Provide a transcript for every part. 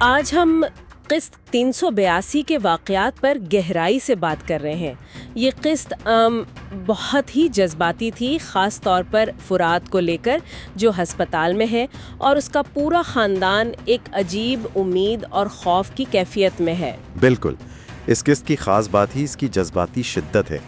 آج ہم قسط 382 کے واقعات پر گہرائی سے بات کر رہے ہیں۔ یہ قسط بہت ہی جذباتی تھی، خاص طور پر فرات کو لے کر، جو ہسپتال میں ہے اور اس کا پورا خاندان ایک عجیب امید اور خوف کی کیفیت میں ہے۔ بالکل، اس قسط کی خاص بات ہی اس کی جذباتی شدت ہے۔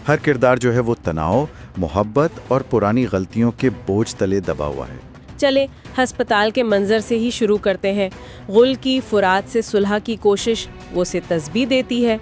ہر کردار جو ہے وہ تناؤ، محبت اور پرانی غلطیوں کے بوجھ تلے دبا ہوا ہے۔ چلے ہسپتال کے منظر سے ہی شروع کرتے ہیں۔ غل کی فرات سے صلح کی کوشش، وہ اسے تسبیح دیتی ہے،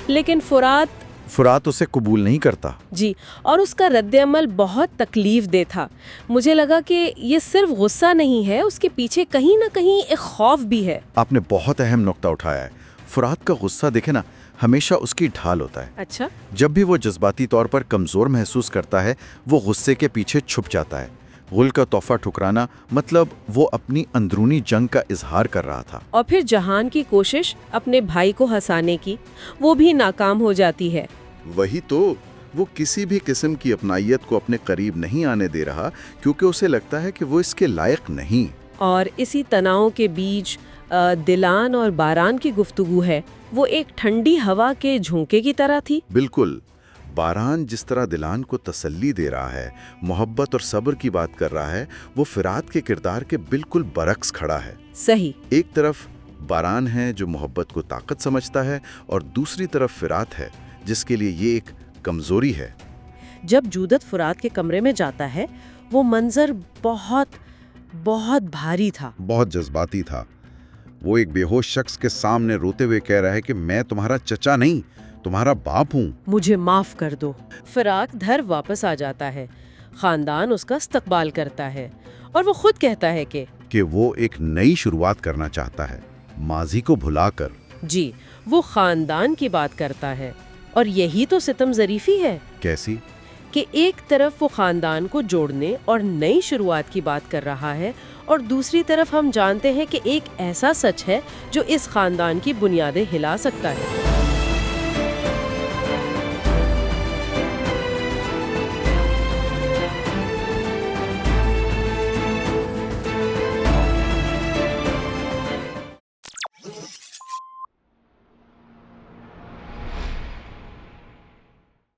لیکن فرات اسے قبول نہیں کرتا۔ جی، اور اس کا رد عمل بہت تکلیف دہ تھا۔ مجھے لگا کہ یہ صرف غصہ نہیں ہے، اس کے پیچھے کہیں نہ کہیں ایک خوف بھی ہے۔ آپ نے بہت اہم نقطہ اٹھایا ہے۔ فرات کا غصہ دیکھیں نا، ہمیشہ اس کی ڈھال ہوتا ہے۔ اچھا، جب بھی وہ جذباتی طور پر کمزور محسوس کرتا ہے، وہ غصے کے پیچھے چھپ جاتا ہے۔ غل کا تحفہ ٹھکرانا مطلب وہ اپنی اندرونی جنگ کا اظہار کر رہا تھا۔ اور پھر جہان کی کوشش اپنے بھائی کو ہنسانے کی، وہ بھی ناکام ہو جاتی ہے۔ وہی تو، وہ کسی بھی قسم کی اپنائیت کو اپنے قریب نہیں آنے دے رہا، کیونکہ اسے لگتا ہے کہ وہ اس کے لائق نہیں۔ اور اسی تناؤ کے بیچ دلان اور باران کی گفتگو ہے۔ وہ ایک ٹھنڈی ہوا کے جھونکے کی طرح تھی۔ بالکل، باران جس طرح دلان کو تسلی دے رہا ہے، محبت اور صبر کی بات کر رہا ہے، وہ فرات کے کردار کے بالکل برعکس کھڑا ہے۔ صحیح۔ ایک طرف باران ہے جو محبت کو طاقت سمجھتا ہے، اور دوسری طرف فرات ہے جس کے لیے یہ ایک کمزوری ہے۔ جب جودت فرات کے کمرے میں جاتا ہے، وہ منظر بہت بھاری تھا، بہت جذباتی تھا۔ وہ ایک بے ہوش شخص کے سامنے روتے ہوئے کہہ رہا ہے کہ میں تمہارا چچا نہیں، تمہارا باپ ہوں، مجھے معاف کر دو۔ فراق گھر واپس آ جاتا ہے، خاندان اس کا استقبال کرتا ہے، اور وہ خود کہتا ہے کہ وہ ایک نئی شروعات کرنا چاہتا ہے، ماضی کو بھلا کر۔ جی، وہ خاندان کی بات کرتا ہے، اور یہی تو ستم ظریفی ہے۔ کیسی؟ کہ ایک طرف وہ خاندان کو جوڑنے اور نئی شروعات کی بات کر رہا ہے، اور دوسری طرف ہم جانتے ہیں کہ ایک ایسا سچ ہے جو اس خاندان کی بنیادیں ہلا سکتا ہے۔